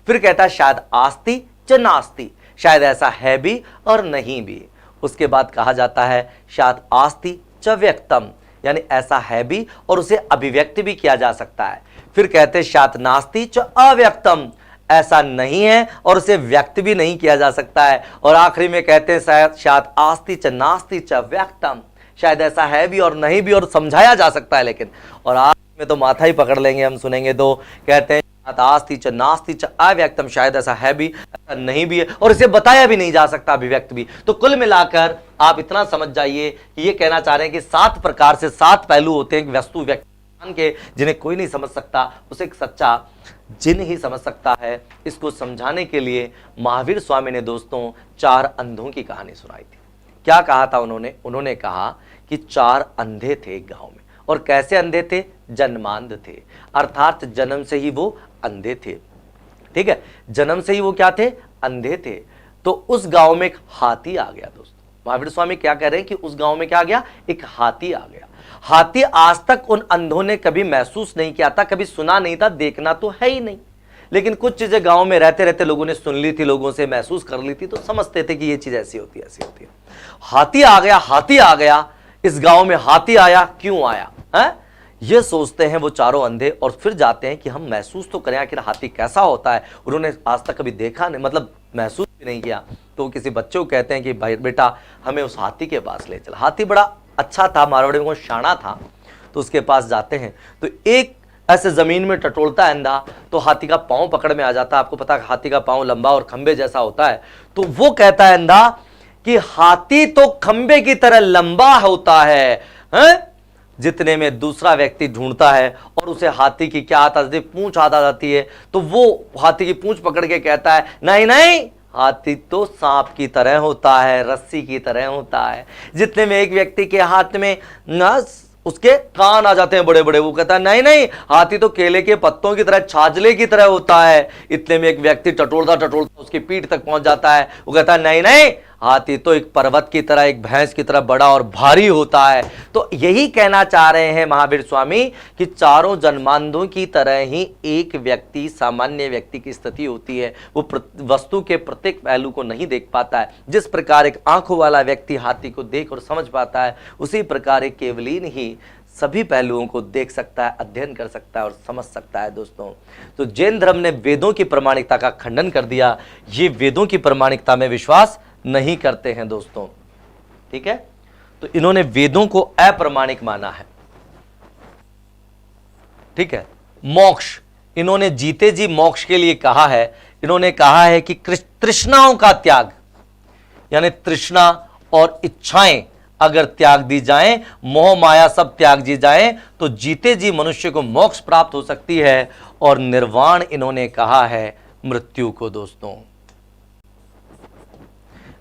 फिर कहता है शायद आस्ति च नास्ति, शायद ऐसा है भी और नहीं भी। उसके बाद कहा जाता है शायद आस्ति च व्यक्तम, यानी ऐसा है भी और उसे अभिव्यक्त भी किया जा सकता है। फिर कहते हैं शायद नास्ति च अव्यक्तम, ऐसा नहीं है और उसे व्यक्त भी नहीं किया जा सकता है। और आखिरी में कहते हैं शायद आस्ति च नास्ति च व्यक्तम, शायद ऐसा है भी और नहीं भी और समझाया जा सकता है लेकिन। और आज में तो माथा ही पकड़ लेंगे हम सुनेंगे तो। कहते हैं आस्ति च नास्ति च अव्यक्तम, शायद ऐसा है भी ऐसा नहीं भी है और इसे बताया भी नहीं जा सकता, अभिव्यक्त भी। तो कुल मिलाकर आप इतना समझ जाइए कि ये कहना चाह रहे हैं कि 7 प्रकार से 7 पहलू होते हैं वस्तु व्यक्ति के, जिन्हें कोई नहीं समझ सकता, उसे एक सच्चा जिन ही समझ सकता है। इसको समझाने के लिए महावीर स्वामी ने दोस्तों 4 अंधों की कहानी सुनाई थी। क्या कहा था उन्होंने? उन्होंने कहा कि 4 अंधे थे एक गांव में। और कैसे अंधे थे? जन्मांध थे, अर्थात जन्म से ही वो अंधे थे। ठीक है, जन्म से ही वो क्या थे? अंधे थे। तो उस गांव में एक हाथी आ गया दोस्तों। महावीर स्वामी क्या कह रहे हैं कि उस गांव में क्या आ गया? एक हाथी आ गया। हाथी आज तक उन अंधों ने कभी महसूस नहीं किया था, कभी सुना नहीं था, देखना तो है ही नहीं, लेकिन कुछ चीजें गांव में रहते रहते लोगों ने सुन ली थी, लोगों से महसूस कर ली थी, तो समझते थे कि ये चीज ऐसी होती है, ऐसी होती है। हाथी आ गया, हाथी आ गया इस गांव में। हाथी आया, क्यों आया है? ये सोचते हैं वो चारों अंधे और फिर जाते हैं कि हम महसूस तो करें आखिर हाथी कैसा होता है। उन्होंने आज तक कभी देखा नहीं, मतलब महसूस भी नहीं किया। तो किसी बच्चे को कहते हैं कि भाई बेटा हमें उस हाथी के पास ले चल। हाथी बड़ा अच्छा था, मारवाड़ी में शाना था। तो उसके पास जाते हैं तो एक ऐसे जमीन में टटोलता है अंधा, तो हाथी का पांव पकड़ में आ जाता है। आपको पता है हाथी का पांव लंबा और खंबे जैसा होता है। तो वो कहता है अंधा कि हाथी तो खंबे की तरह लंबा होता है जितने में दूसरा व्यक्ति ढूंढता है और उसे हाथी की क्या आता है? पूंछ आता जाती है। तो वो हाथी की पूंछ पकड़ के कहता है नहीं नहीं, हाथी तो सांप की तरह होता है, रस्सी की तरह होता है। जितने में एक व्यक्ति के हाथ में ना उसके कान आ जाते हैं बड़े बड़े। वो कहता है नहीं नहीं, हाथी तो केले के पत्तों की तरह, छाजले की तरह होता है। इतने में एक व्यक्ति टटोलता टटोलता उसकी पीठ तक पहुंच जाता है। वो कहता है नहीं नहीं, हाथी तो एक पर्वत की तरह, एक भैंस की तरह बड़ा और भारी होता है। तो यही कहना चाह रहे हैं महावीर स्वामी कि चारों जन्मांधों की तरह ही एक व्यक्ति, सामान्य व्यक्ति की स्थिति होती है। वो वस्तु के प्रत्येक पहलू को नहीं देख पाता है। जिस प्रकार एक आंखों वाला व्यक्ति हाथी को देख और समझ पाता है, उसी प्रकार एक केवलीन ही सभी पहलुओं को देख सकता है, अध्ययन कर सकता है और समझ सकता है दोस्तों। तो जैन धर्म ने वेदों की प्रामाणिकता का खंडन कर दिया। ये वेदों की प्रामाणिकता में विश्वास नहीं करते हैं दोस्तों। ठीक है, तो इन्होंने वेदों को अप्रमाणिक माना है। ठीक है, मोक्ष इन्होंने जीते जी मोक्ष के लिए कहा है। इन्होंने कहा है कि तृष्णाओं का त्याग, यानी तृष्णा और इच्छाएं अगर त्याग दी जाएं, मोह माया सब त्याग दी जाएं, तो जीते जी मनुष्य को मोक्ष प्राप्त हो सकती है। और निर्वाण इन्होंने कहा है मृत्यु को दोस्तों।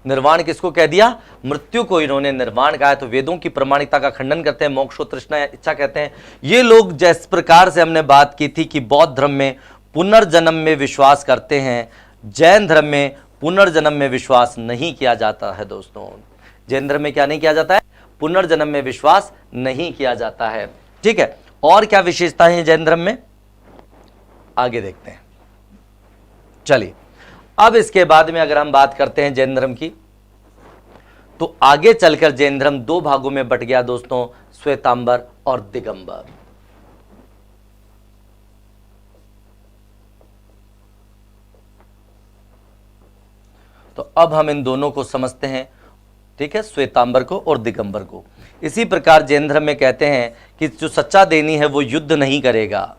निर्वाण किसको कह दिया? मृत्यु को इन्होंने निर्वाण कहा है। तो वेदों की प्रामाणिकता का खंडन करते हैं, मोक्ष को तृष्णा या इच्छा कहते हैं। ये लोग जिस प्रकार से हमने बात की थी कि बौद्ध धर्म में पुनर्जन्म में विश्वास करते हैं, जैन धर्म में पुनर्जन्म में विश्वास नहीं किया जाता है दोस्तों। जैन धर्म में क्या नहीं किया जाता है? पुनर्जन्म में विश्वास नहीं किया जाता है। ठीक है, और क्या विशेषताएं हैं जैन धर्म में, आगे देखते हैं। चलिए, अब इसके बाद में अगर हम बात करते हैं जैन धर्म की, तो आगे चलकर जैन धर्म 2 भागों में बट गया दोस्तों, श्वेतांबर और दिगंबर। तो अब हम इन दोनों को समझते हैं। ठीक है, श्वेतांबर को और दिगंबर को। इसी प्रकार जैन धर्म में कहते हैं कि जो सच्चा देनी है वो युद्ध नहीं करेगा,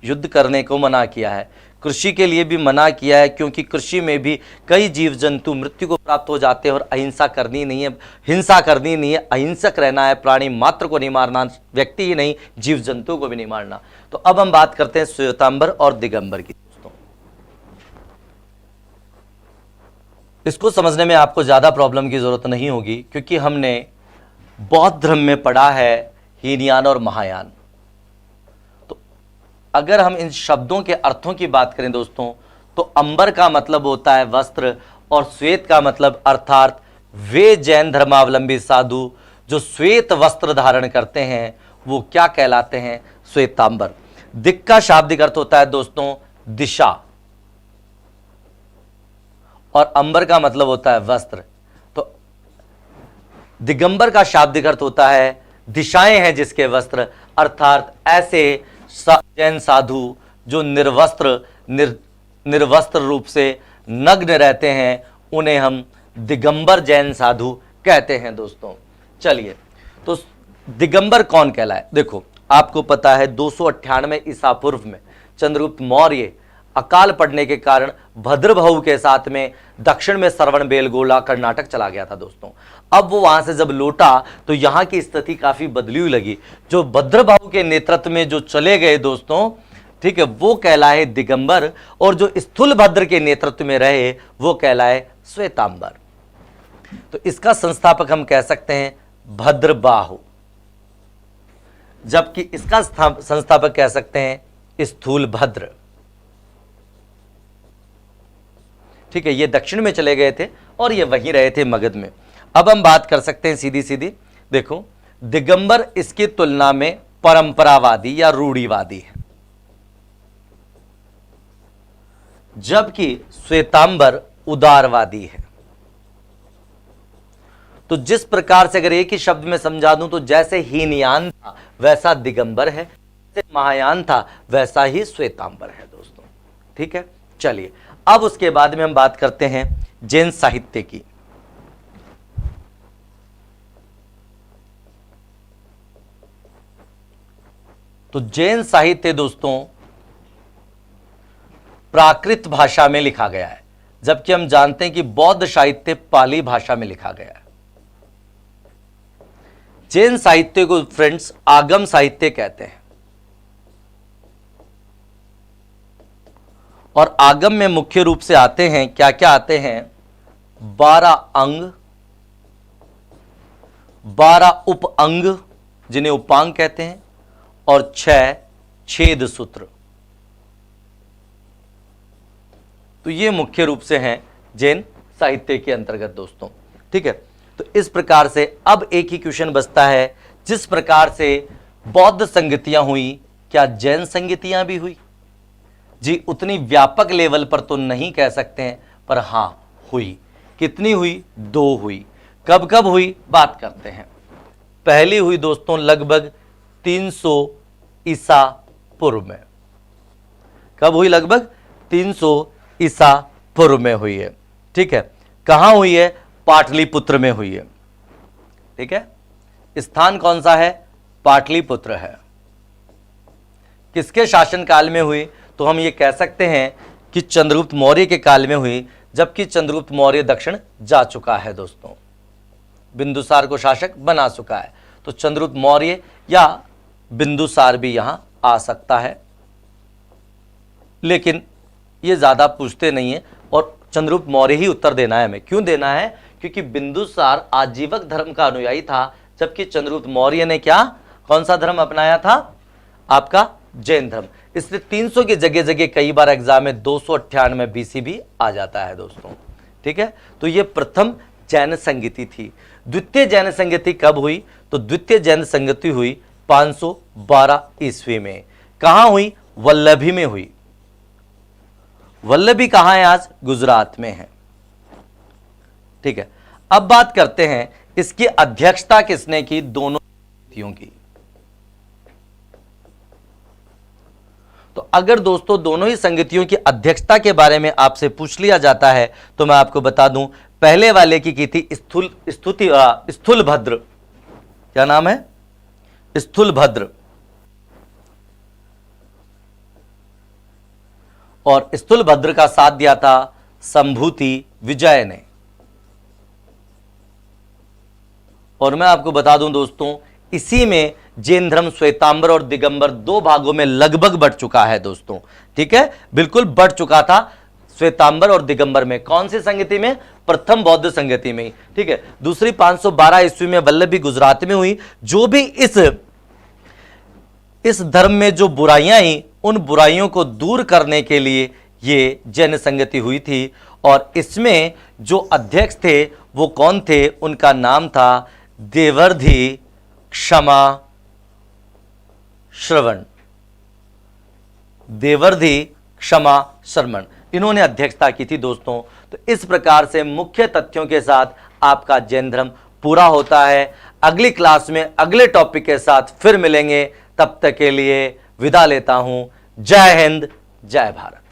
युद्ध करने को मना किया है। कृषि के लिए भी मना किया है, क्योंकि कृषि में भी कई जीव जंतु मृत्यु को प्राप्त हो जाते हैं और अहिंसा करनी नहीं है, हिंसा करनी नहीं है, अहिंसक रहना है। प्राणी मात्र को नहीं मारना, व्यक्ति ही नहीं जीव जंतु को भी नहीं मारना। तो अब हम बात करते हैं श्वेतांबर और दिगंबर की दोस्तों। इसको समझने में आपको ज्यादा प्रॉब्लम की जरूरत नहीं होगी, क्योंकि हमने बौद्ध धर्म में पढ़ा है हीनयान और महायान। तो अगर हम इन शब्दों के अर्थों की बात करें दोस्तों, तो अंबर का मतलब होता है वस्त्र और श्वेत का मतलब अर्थात वे जैन धर्मावलंबी साधु जो श्वेत वस्त्र धारण करते हैं वो क्या कहलाते हैं? श्वेतांबर। दिक् का शाब्दिक अर्थ होता है दोस्तों दिशा, और अंबर का मतलब होता है वस्त्र। तो दिगंबर का शाब्दिक अर्थ होता है दिशाएं हैं जिसके वस्त्र, अर्थात ऐसे जैन साधु जो निर्वस्त्र रूप से नग्न रहते हैं उन्हें हम दिगंबर जैन साधु कहते हैं दोस्तों। चलिए, तो दिगंबर कौन कहलाए? देखो, आपको पता है 298 ईसा पूर्व में चंद्रगुप्त मौर्य अकाल पड़ने के कारण भद्रभाहु के साथ में दक्षिण में श्रवणबेलगोला कर्नाटक चला गया था दोस्तों। अब वो वहां से जब लौटा तो यहां की स्थिति काफी बदली हुई लगी। जो भद्रभाहु के नेतृत्व में जो चले गए दोस्तों, ठीक है, वो कहलाए दिगंबर, और जो स्थूलभद्र के नेतृत्व में रहे वो कहलाए श्वेतांबर। तो इसका संस्थापक हम कह सकते हैं भद्रबाहु, जबकि इसका संस्थापक कह सकते हैं स्थूलभद्र। ठीक है, ये दक्षिण में चले गए थे और ये वहीं रहे थे मगध में। अब हम बात कर सकते हैं सीधी सीधी। देखो, दिगंबर इसकी तुलना में परंपरावादी या रूढ़िवादी है, जबकि श्वेतांबर उदारवादी है। तो जिस प्रकार से अगर एक ही शब्द में समझा दूं तो जैसे हीनयान था वैसा दिगंबर है, जैसे महायान था वैसा ही श्वेतांबर है दोस्तों। ठीक है, चलिए अब उसके बाद में हम बात करते हैं जैन साहित्य की। तो जैन साहित्य दोस्तों प्राकृत भाषा में लिखा गया है, जबकि हम जानते हैं कि बौद्ध साहित्य पाली भाषा में लिखा गया है। जैन साहित्य को फ्रेंड्स आगम साहित्य कहते हैं, और आगम में मुख्य रूप से आते हैं क्या क्या आते हैं? 12 अंग, 12 उप अंग जिन्हें उपांग कहते हैं, और 6 छेद सूत्र। तो ये मुख्य रूप से हैं जैन साहित्य के अंतर्गत दोस्तों। ठीक है, तो इस प्रकार से अब एक ही क्वेश्चन बचता है, जिस प्रकार से बौद्ध संगतियां हुई क्या जैन संगतियां भी हुई? जी, उतनी व्यापक लेवल पर तो नहीं कह सकते हैं, पर हां हुई। कितनी हुई? 2 हुई। कब कब हुई बात करते हैं। पहली हुई दोस्तों लगभग 300 ईसा पूर्व में। कब हुई? लगभग 300 ईसा पूर्व में हुई है। ठीक है, कहां हुई है? पाटलिपुत्र में हुई है। ठीक है, स्थान कौन सा है? पाटलिपुत्र है। किसके शासनकाल में हुई? तो हम ये कह सकते हैं कि चंद्रगुप्त मौर्य के काल में हुई, जबकि चंद्रगुप्त मौर्य दक्षिण जा चुका है दोस्तों, बिंदुसार को शासक बना चुका है। तो चंद्रगुप्त मौर्य या बिंदुसार भी यहां आ सकता है, लेकिन ये ज्यादा पूछते नहीं है, और चंद्रगुप्त मौर्य ही उत्तर देना है हमें। क्यों देना है? क्योंकि बिंदुसार आजीवक धर्म का अनुयायी था, जबकि चंद्रगुप्त मौर्य ने क्या, कौन सा धर्म अपनाया था? आपका जैन धर्म। इसलिए 300 की जगह जगह कई बार एग्जाम में 298 BC भी आ जाता है दोस्तों। ठीक है, तो ये प्रथम जैन संगति थी। द्वितीय जैन संगति कब हुई? तो द्वितीय जैन संगति हुई 512 ईस्वी में। कहां हुई? वल्लभी में हुई। वल्लभी कहां है? आज गुजरात में है। ठीक है, अब बात करते हैं इसकी अध्यक्षता किसने की? दोनों संगतियों की। तो अगर दोस्तों दोनों ही संगतियों की अध्यक्षता के बारे में आपसे पूछ लिया जाता है तो मैं आपको बता दूं, पहले वाले की थी स्थूलभद्र। क्या नाम है? स्थूलभद्र। और स्थूलभद्र का साथ दिया था संभूति विजय ने। और मैं आपको बता दूं दोस्तों, इसी में जैन धर्म श्वेतांबर और दिगंबर 2 भागों में लगभग बढ़ चुका है दोस्तों। ठीक है, बिल्कुल बढ़ चुका था श्वेतांबर और दिगंबर में। कौन सी संगति में? प्रथम बौद्ध संगति में। ठीक है, दूसरी 512 ईस्वी में वल्लभी गुजरात में हुई। जो भी इस इस धर्म में जो बुराइयां आई, उन बुराइयों को दूर करने के लिए ये जैन संगति हुई थी। और इसमें जो अध्यक्ष थे वो कौन थे? उनका नाम था देवर्धि क्षमा श्रवण। देवर्धि क्षमा श्रवण, इन्होंने अध्यक्षता की थी दोस्तों। तो इस प्रकार से मुख्य तथ्यों के साथ आपका जैन धर्म पूरा होता है। अगली क्लास में अगले टॉपिक के साथ फिर मिलेंगे, तब तक के लिए विदा लेता हूं। जय हिंद, जय भारत।